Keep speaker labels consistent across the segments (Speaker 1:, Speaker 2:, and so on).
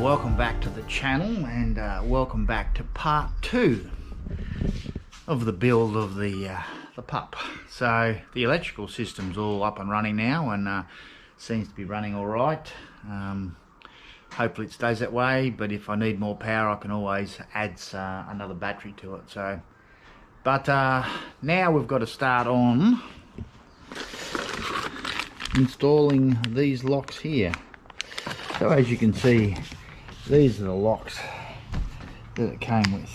Speaker 1: welcome back to the channel, and welcome back to part 2 of the build of the pup. So the electrical system's all up and running now, and seems to be running all right. Hopefully it stays that way, but if I need more power I can always add another battery to it. So but now we've got to start on installing these locks here. So as you can see, these are the locks that it came with,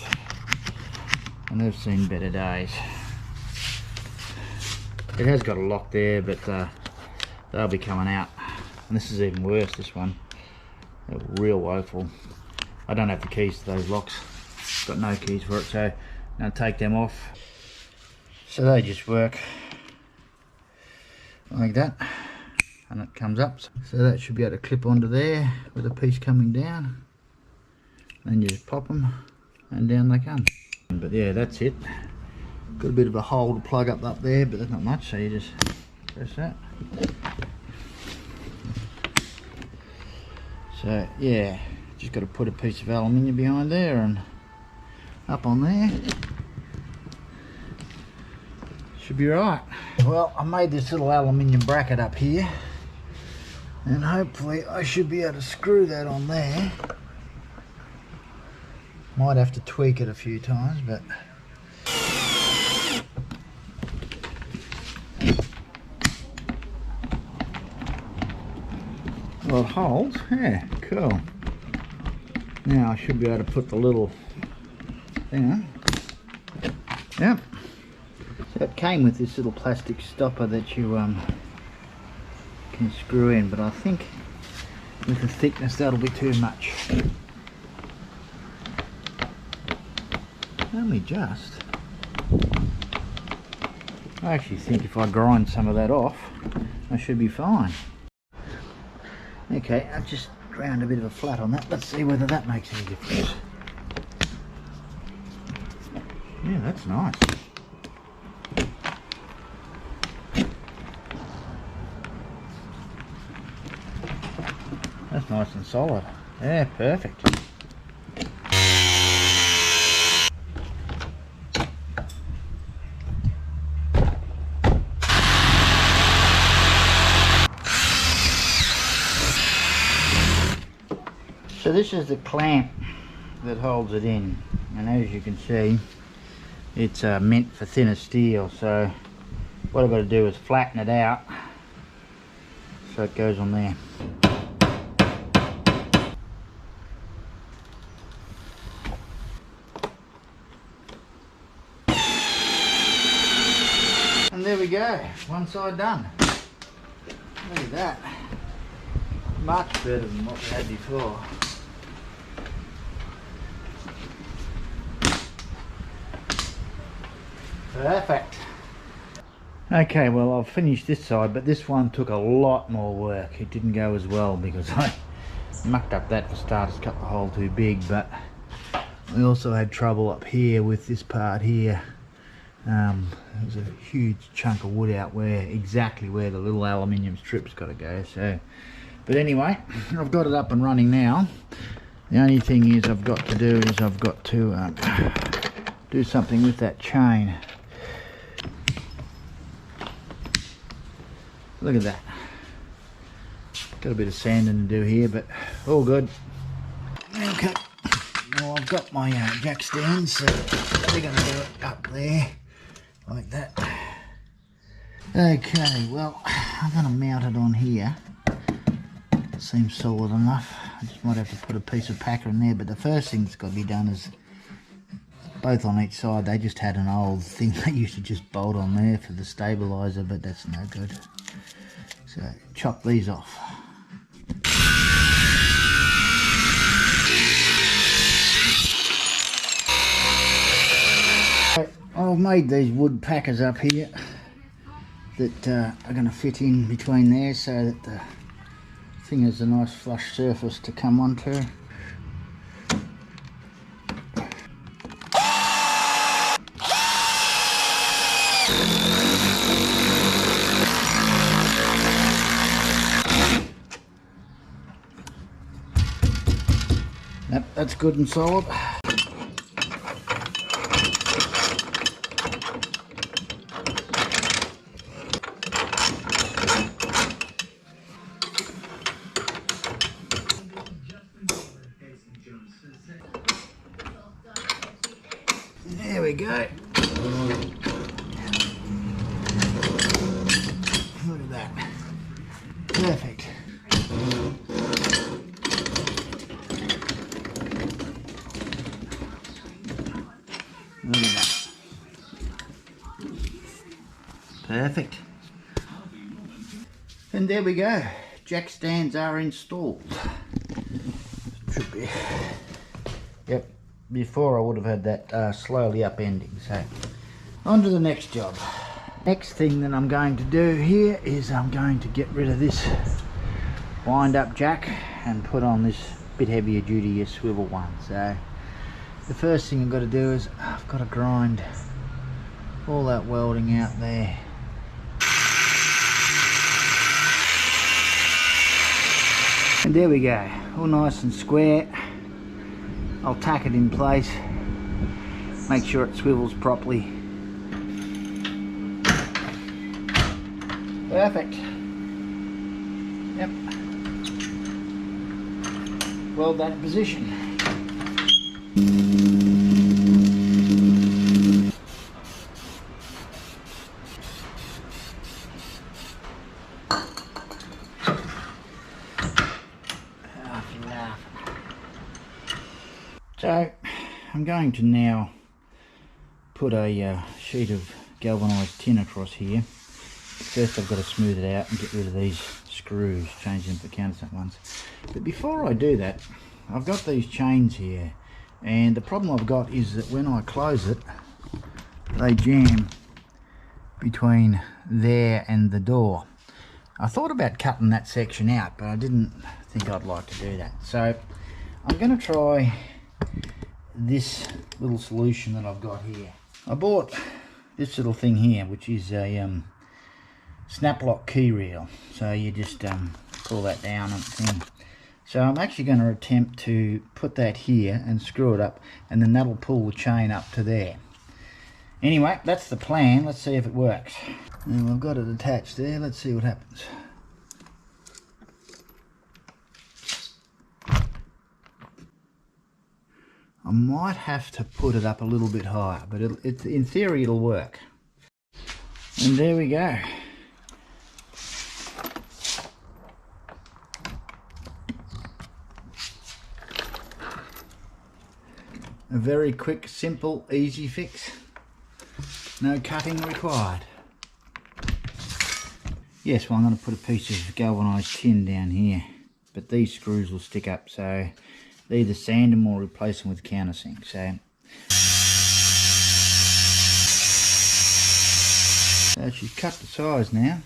Speaker 1: and they've seen better days. It has got a lock there, but they'll be coming out, and this is even worse, this one. They're real woeful. I don't have the keys to those locks, got no keys for it, so I'm going to take them off. So they just work like that, and it comes up. So that should be able to clip onto there with a piece coming down. Then you just pop them and down they come. But yeah, that's it. Got a bit of a hole to plug up there, but there's not much, so you just press that. So yeah, just got to put a piece of aluminium behind there and up on there. Should be right. Well, I made this little aluminium bracket up here, and hopefully I should be able to screw that on there. Might have to tweak it a few times, but well, it holds. Yeah, cool. Now I should be able to put the little thing on. Yep. So it came with this little plastic stopper that you can screw in, but I think with the thickness that'll be too much. Only just. I actually think if I grind some of that off, I should be fine. Okay, I've just ground a bit of a flat on that. Let's see whether that makes any difference. Yeah, that's nice. That's nice and solid. Yeah, perfect. So this is the clamp that holds it in, and as you can see, it's meant for thinner steel. So what I've got to do is flatten it out so it goes on there. And there we go, one side done. Look at that. Much better than what we had before. Perfect. Okay, well I've finished this side, but this one took a lot more work. It didn't go as well because I mucked up that for starters, cut the hole too big, but we also had trouble up here with this part here. There's a huge chunk of wood out exactly where the little aluminium strip's got to go. So, but anyway, I've got it up and running now. The only thing is I've got to do do something with that chain. Look at that. Got a bit of sanding to do here, but all good. Okay. Well, I've got my jack stands, so we're going to do it up there like that. Okay, well, I'm going to mount it on here. It seems solid enough. I just might have to put a piece of packer in there, but the first thing that's got to be done is both on each side. They just had an old thing they used to just bolt on there for the stabilizer, but that's no good. So chop these off. I've made these wood packers up here that are going to fit in between there so that the thing has a nice flush surface to come onto. that's good and solid. There we go. Look at that. Perfect. Look at that. Perfect. And there we go. Jack stands are installed. Should be. Yep. Before I would have had that slowly upending. So on to the next job. Next thing that I'm going to do here is I'm going to get rid of this wind up jack and put on this bit heavier duty swivel one. So the first thing I've got to do is I've got to grind all that welding out there. And there we go, all nice and square. I'll tack it in place, make sure it swivels properly. Perfect. Yep. Weld that position. So I'm going to now put a sheet of galvanised tin across here. First I've got to smooth it out and get rid of these screws, change them for countersunk ones. But before I do that, I've got these chains here, and the problem I've got is that when I close it, they jam between there and the door. I thought about cutting that section out, but I didn't think I'd like to do that. So I'm going to try this little solution that I've got here. I bought this little thing here, which is a snap lock key reel. So you just pull that down and thing. So I'm actually going to attempt to put that here and screw it up, and then that'll pull the chain up to there. Anyway, that's the plan. Let's see if it works. And I've got it attached there. Let's see what happens. I might have to put it up a little bit higher, but in theory it'll work. And there we go. A very quick, simple, easy fix. No cutting required. Yes, well, I'm going to put a piece of galvanised tin down here, but these screws will stick up, so either sand them or replace them with countersink. So she's cut the size now.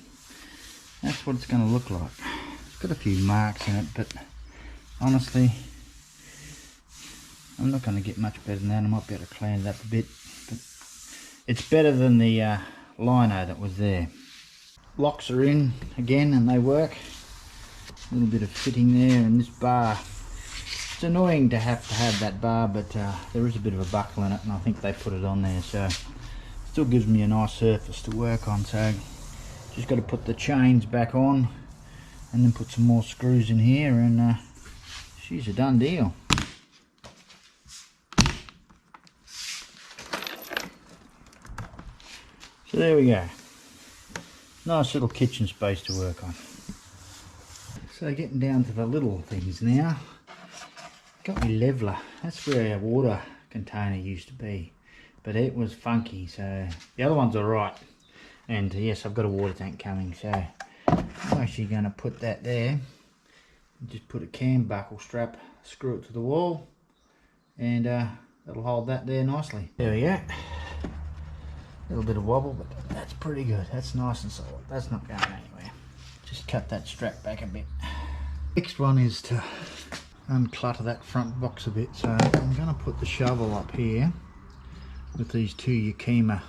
Speaker 1: That's what it's going to look like. It's got a few marks in it, but honestly, I'm not going to get much better than that. I might be able to clean it up a bit, but it's better than the lino that was there. Locks are in again and they work. A little bit of fitting there, and this bar, it's annoying to have that bar, but there is a bit of a buckle in it, and I think they put it on there, so it still gives me a nice surface to work on. So just got to put the chains back on and then put some more screws in here, and she's a done deal. So there we go. Nice little kitchen space to work on. So getting down to the little things now. Got me leveler. That's where our water container used to be, but it was funky, so the other one's alright. And yes, I've got a water tank coming, so I'm actually going to put that there. Just put a cam buckle strap, screw it to the wall, and that'll hold that there nicely. There we go. A little bit of wobble, but that's pretty good. That's nice and solid. That's not going anywhere. Just cut that strap back a bit. Next one is to unclutter that front box a bit. So I'm going to put the shovel up here with these two Yakima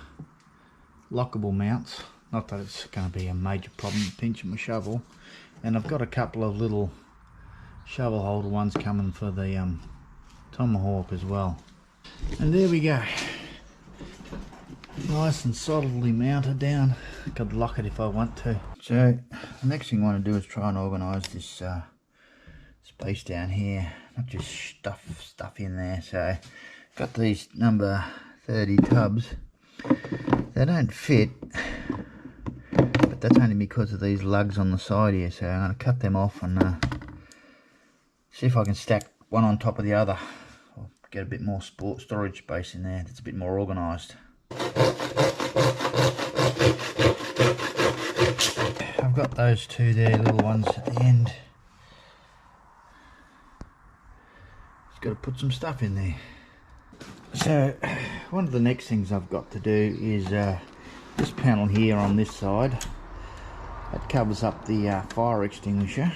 Speaker 1: lockable mounts. Not that it's going to be a major problem pinching my shovel. And I've got a couple of little shovel holder ones coming for the tomahawk as well. And there we go. Nice and solidly mounted down. I could lock it if I want to. So the next thing I want to do is try and organise this space down here. Not just stuff in there. So got these number 30 tubs. They don't fit, but that's only because of these lugs on the side here. So I'm going to cut them off and see if I can stack one on top of the other. I'll get a bit more storage space in there. That's a bit more organised. I've got those two there, little ones at the end. Just got to put some stuff in there. So one of the next things I've got to do is this panel here on this side. That covers up the fire extinguisher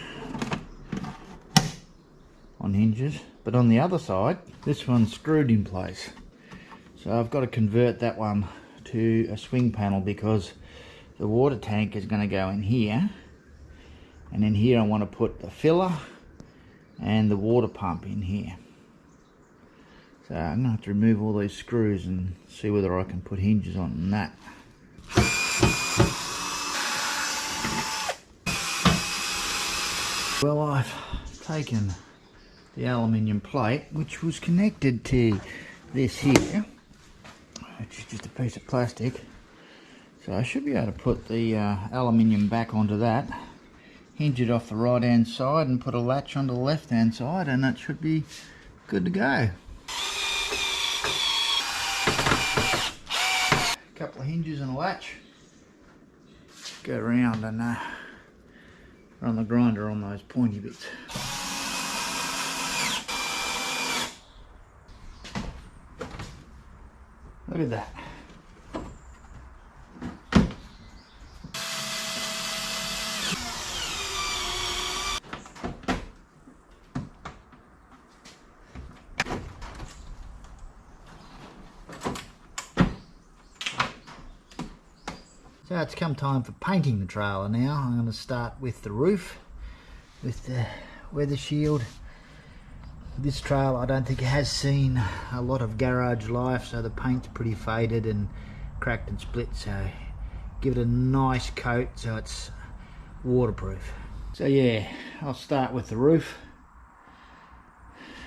Speaker 1: on hinges, but on the other side this one's screwed in place. So I've got to convert that one to a swing panel because the water tank is going to go in here, and then here I want to put the filler and the water pump in here. So I'm going to have to remove all these screws and see whether I can put hinges on that. Well, I've taken the aluminium plate, which was connected to this here, which is just a piece of plastic. So I should be able to put the aluminium back onto that, hinge it off the right hand side and put a latch onto the left hand side, and that should be good to go. A couple of hinges and a latch. Go around and run the grinder on those pointy bits. Look at that. So it's come time for painting the trailer now. I'm going to start with the roof, with the weather shield. This trailer I don't think it has seen a lot of garage life, so the paint's pretty faded and cracked and split, so give it a nice coat so it's waterproof. So yeah, I'll start with the roof.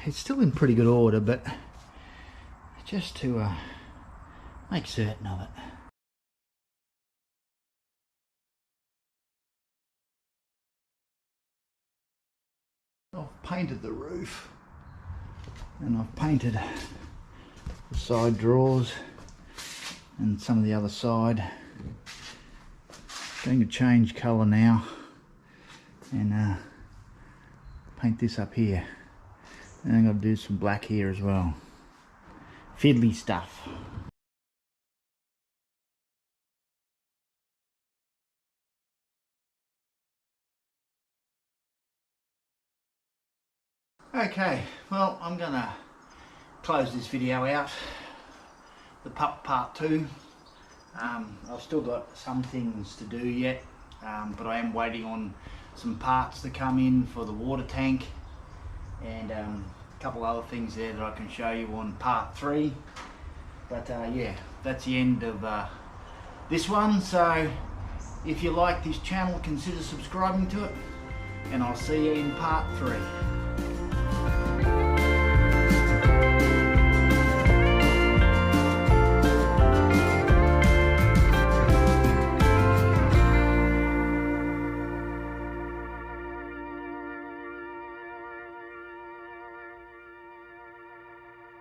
Speaker 1: It's still in pretty good order, but just to make certain of it. I've painted the roof and I've painted the side drawers and some of the other side. Going to change colour now and paint this up here, and I'm going to do some black here as well. Fiddly stuff. Okay, well, I'm gonna close this video out, the pup part 2. I've still got some things to do yet, but I am waiting on some parts to come in for the water tank, and a couple other things there that I can show you on part 3. But yeah, that's the end of this one. So if you like this channel, consider subscribing to it, and I'll see you in part 3.